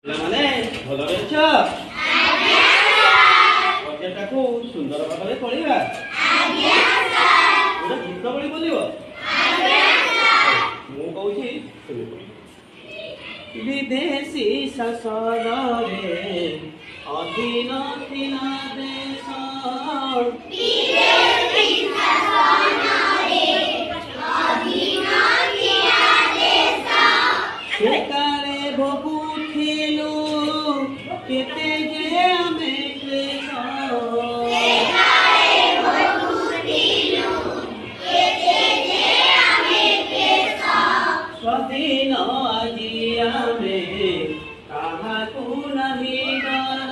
ମାନେ ଭଲରେ ଅଛ? ପଦ୍ୟଟାକୁ ସୁନ୍ଦର ଭାବରେ ପଢିବା। ଗୋଟେ ଗୀତ ଭଳି ବୋଲିବ। ମୁଁ କହୁଛି ଶୁଣିବ। ବିଦେଶୀ ଶାସନରେ ଅଧୀନ ଥିଲା ଦେଶ, ସେକାଳେ ଭୋଗୁଥିଲୁ କେତେ ଯେ ଆମେ କ୍ଲେଶ, ସ୍ୱାଧୀନ ଆଜି ଆମେ କାହାକୁ ନାହିଁ ଡର।